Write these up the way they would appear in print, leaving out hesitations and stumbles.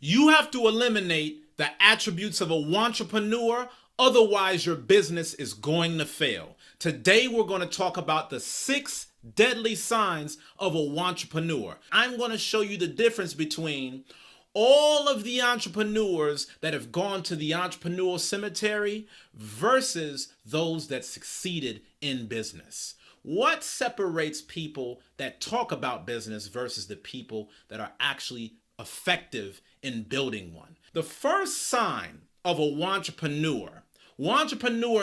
You have to eliminate the attributes of a wantrepreneur, otherwise your business is going to fail. Today we're going to talk about the 6 deadly signs of a wantrepreneur. I'm going to show you the difference between all of the entrepreneurs that have gone to the entrepreneurial cemetery versus those that succeeded in business. What separates people that talk about business versus the people that are actually effective in building one? The first sign of a wantrepreneur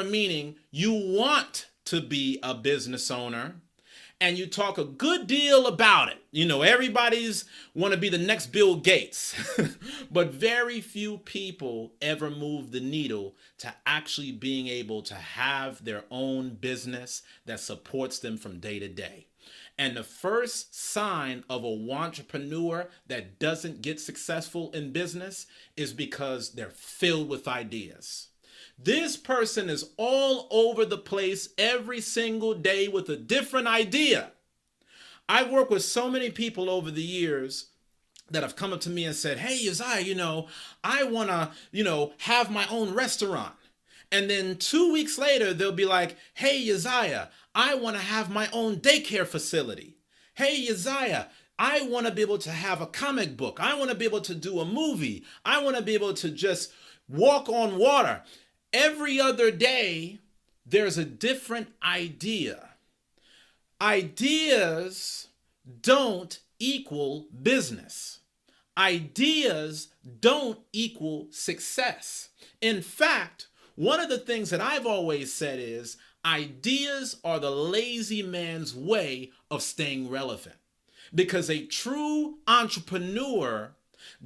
meaning you want to be a business owner and you talk a good deal about it. You know, everybody's want to be the next Bill Gates, but very few people ever move the needle to actually being able to have their own business that supports them from day to day. And the first sign of a wantrepreneur that doesn't get successful in business is because they're filled with ideas. This person is all over the place every single day with a different idea. I've worked with so many people over the years that have come up to me and said, "Hey, Uzziah, I want to, have my own restaurant." And then 2 weeks later, they'll be like, "Hey, Uzziah, I want to have my own daycare facility. Hey, Uzziah, I want to be able to have a comic book. I want to be able to do a movie. I want to be able to just walk on water." Every other day, there's a different idea. Ideas don't equal business. Ideas don't equal success. In fact, one of the things that I've always said is ideas are the lazy man's way of staying relevant. Because a true entrepreneur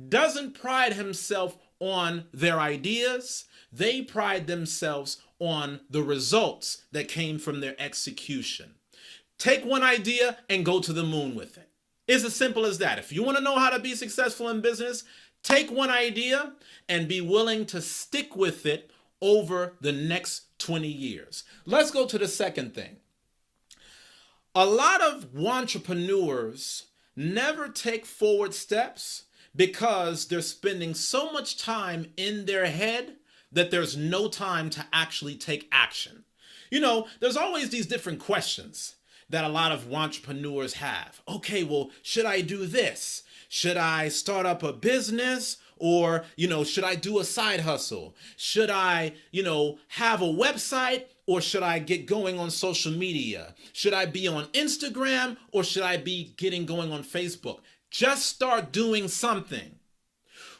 doesn't pride himself on their ideas. They pride themselves on the results that came from their execution. Take one idea and go to the moon with it. It's as simple as that. If you want to know how to be successful in business, take one idea and be willing to stick with it over the next 20 years. Let's go to the second thing. A lot of wantrepreneurs never take forward steps because they're spending so much time in their head that there's no time to actually take action. There's always these different questions that a lot of wantrepreneurs have. Okay, well, should I do this? Should I start up a business? Or, should I do a side hustle? Should I, have a website? Or should I get going on social media? Should I be on Instagram? Or should I be getting going on Facebook? Just start doing something.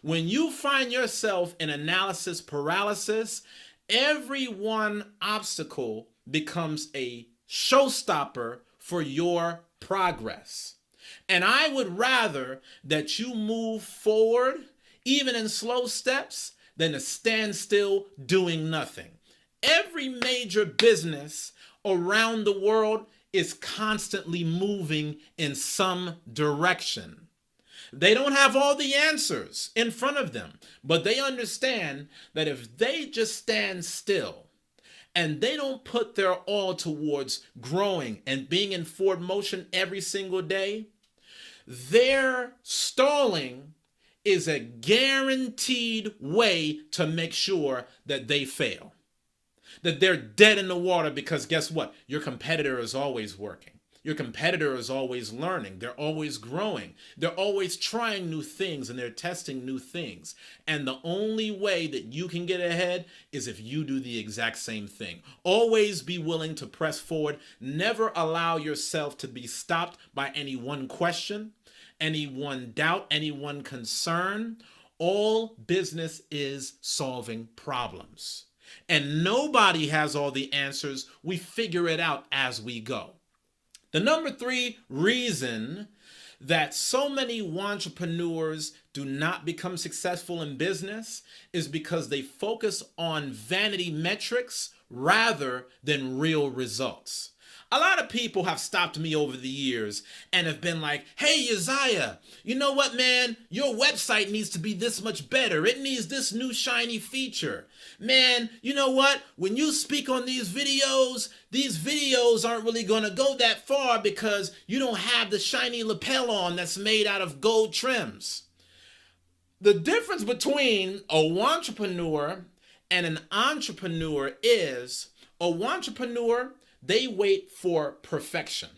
When you find yourself in analysis paralysis, every one obstacle becomes a showstopper for your progress. And I would rather that you move forward, even in slow steps, than to stand still doing nothing. Every major business around the world is constantly moving in some direction. They don't have all the answers in front of them, but they understand that if they just stand still and they don't put their all towards growing and being in forward motion every single day, their stalling is a guaranteed way to make sure that they fail, that they're dead in the water, because guess what? Your competitor is always working. Your competitor is always learning. They're always growing. They're always trying new things and they're testing new things. And the only way that you can get ahead is if you do the exact same thing. Always be willing to press forward. Never allow yourself to be stopped by any one question, any one doubt, any one concern. All business is solving problems. And nobody has all the answers. We figure it out as we go. The number 3 reason that so many wantrepreneurs do not become successful in business is because they focus on vanity metrics rather than real results. A lot of people have stopped me over the years and have been like, "Hey, Uzziah, you know what, man? Your website needs to be this much better. It needs this new shiny feature. Man, you know what? When you speak on these videos aren't really going to go that far because you don't have the shiny lapel on that's made out of gold trims." The difference between a wantrepreneur and an entrepreneur is a wantrepreneur, they wait for perfection.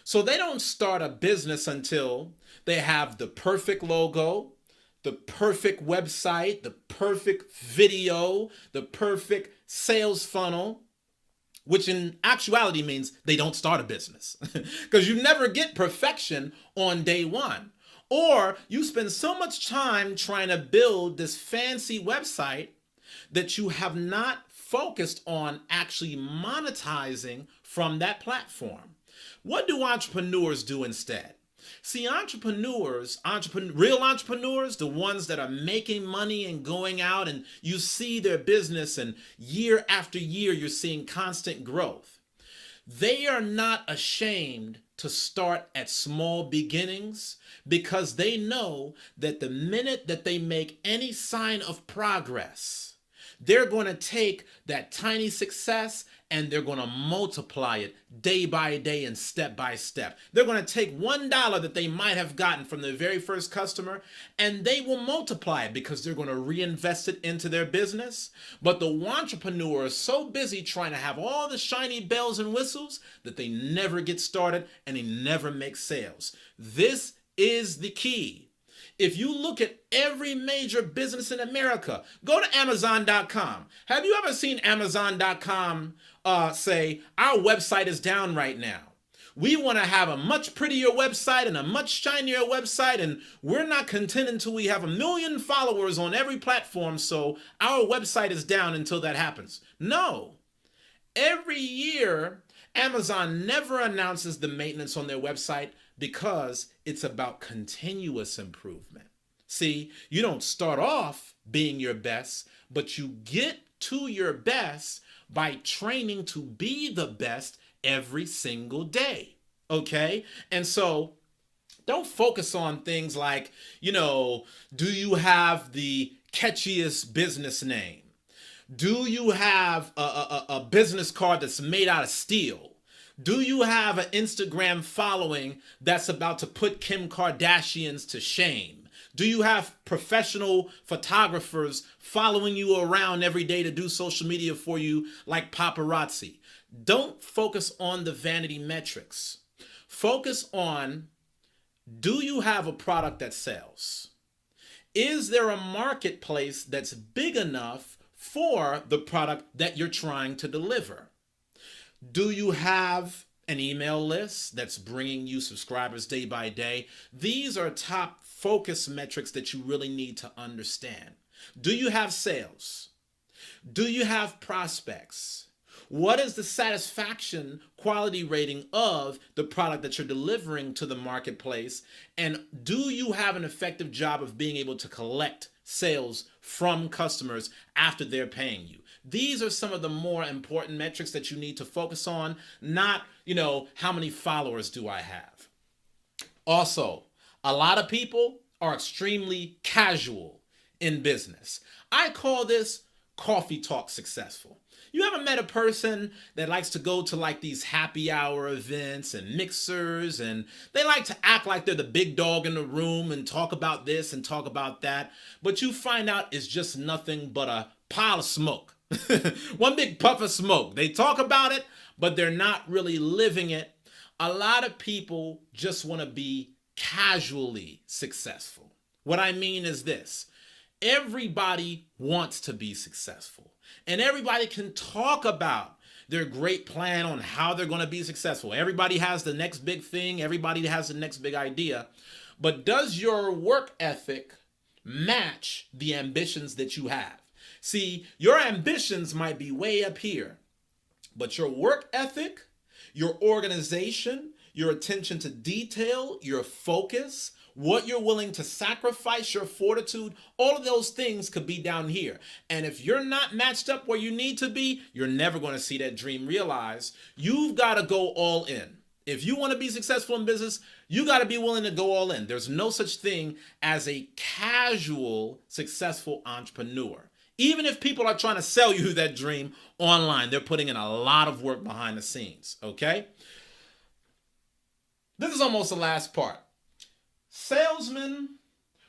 So they don't start a business until they have the perfect logo, the perfect website, the perfect video, the perfect sales funnel, which in actuality means they don't start a business because you never get perfection on day one. Or you spend so much time trying to build this fancy website that you have not focused on actually monetizing from that platform. What do entrepreneurs do instead? See, real entrepreneurs, the ones that are making money and going out and you see their business and year after year you're seeing constant growth. They are not ashamed to start at small beginnings because they know that the minute that they make any sign of progress, they're going to take that tiny success and they're going to multiply it day by day and step by step. They're going to take $1 that they might have gotten from their very first customer and they will multiply it because they're going to reinvest it into their business. But the wantrepreneur is so busy trying to have all the shiny bells and whistles that they never get started and they never make sales. This is the key. If you look at every major business in America, go to Amazon.com. Have you ever seen Amazon.com say, our website is down right now? We want to have a much prettier website and a much shinier website, and we're not content until we have 1 million followers on every platform, so our website is down until that happens. No. Every year, Amazon never announces the maintenance on their website because it's about continuous improvement. See, you don't start off being your best, but you get to your best by training to be the best every single day. Okay? And so don't focus on things like, do you have the catchiest business name? Do you have a business card that's made out of steel? Do you have an Instagram following that's about to put Kim Kardashians to shame? Do you have professional photographers following you around every day to do social media for you like paparazzi? Don't focus on the vanity metrics. Focus on, do you have a product that sells? Is there a marketplace that's big enough for the product that you're trying to deliver? Do you have an email list that's bringing you subscribers day by day? These are top focus metrics that you really need to understand. Do you have sales? Do you have prospects? What is the satisfaction quality rating of the product that you're delivering to the marketplace? And do you have an effective job of being able to collect sales from customers after they're paying you? These are some of the more important metrics that you need to focus on, not, how many followers do I have? Also, a lot of people are extremely casual in business. I call this coffee talk successful. You ever met a person that likes to go to like these happy hour events and mixers, and they like to act like they're the big dog in the room and talk about this and talk about that, but you find out it's just nothing but a pile of smoke. One big puff of smoke. They talk about it, but they're not really living it. A lot of people just want to be casually successful. What I mean is this. Everybody wants to be successful, and everybody can talk about their great plan on how they're going to be successful. Everybody has the next big thing. Everybody has the next big idea. But does your work ethic match the ambitions that you have? See, your ambitions might be way up here, but your work ethic, your organization, your attention to detail, your focus, what you're willing to sacrifice, your fortitude, all of those things could be down here. And if you're not matched up where you need to be, you're never going to see that dream realized. You've got to go all in. If you want to be successful in business, you got to be willing to go all in. There's no such thing as a casual, successful entrepreneur. Even if people are trying to sell you that dream online, they're putting in a lot of work behind the scenes, okay? This is almost the last part. Salesmen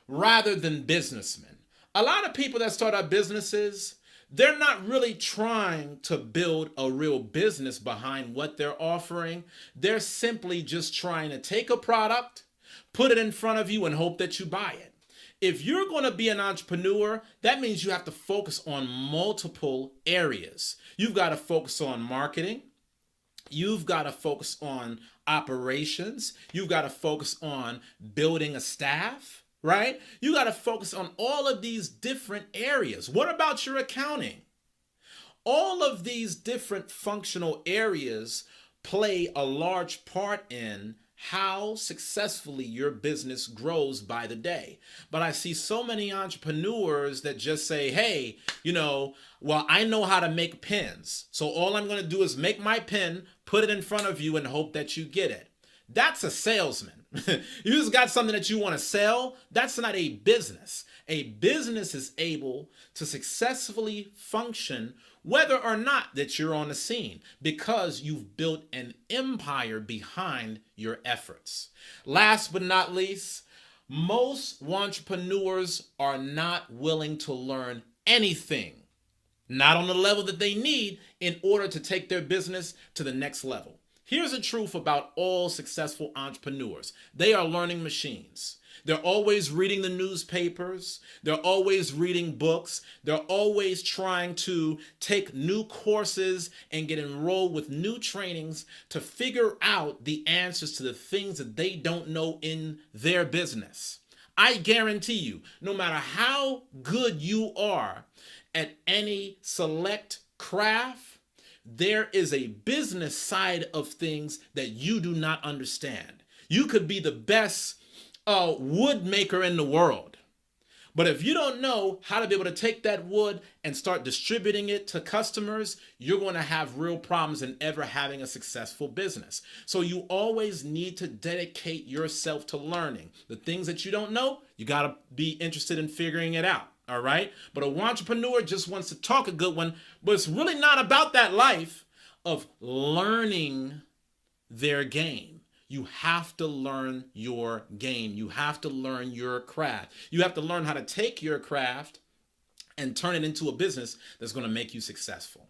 rather than businessmen. A lot of people that start up businesses, they're not really trying to build a real business behind what they're offering. They're simply just trying to take a product, put it in front of you, and hope that you buy it. If you're going to be an entrepreneur, that means you have to focus on multiple areas. You've got to focus on marketing. You've got to focus on operations. You've got to focus on building a staff, right? You got to focus on all of these different areas. What about your accounting? All of these different functional areas play a large part in how successfully your business grows by the day. But I see so many entrepreneurs that just say, hey, well, I know how to make pens. So all I'm going to do is make my pen, put it in front of you, and hope that you get it. That's a salesman. You just got something that you want to sell. That's not a business. A business is able to successfully function whether or not that you're on the scene, because you've built an empire behind your efforts. Last but not least, most entrepreneurs are not willing to learn anything, not on the level that they need in order to take their business to the next level. Here's the truth about all successful entrepreneurs. They are learning machines. They're always reading the newspapers. They're always reading books. They're always trying to take new courses and get enrolled with new trainings to figure out the answers to the things that they don't know in their business. I guarantee you, no matter how good you are at any select craft, there is a business side of things that you do not understand. You could be the best wood maker in the world, but if you don't know how to be able to take that wood and start distributing it to customers, you're going to have real problems in ever having a successful business. So you always need to dedicate yourself to learning. The things that you don't know, you got to be interested in figuring it out. All right. But a entrepreneur just wants to talk a good one, but it's really not about that life of learning their game. You have to learn your game. You have to learn your craft. You have to learn how to take your craft and turn it into a business that's going to make you successful.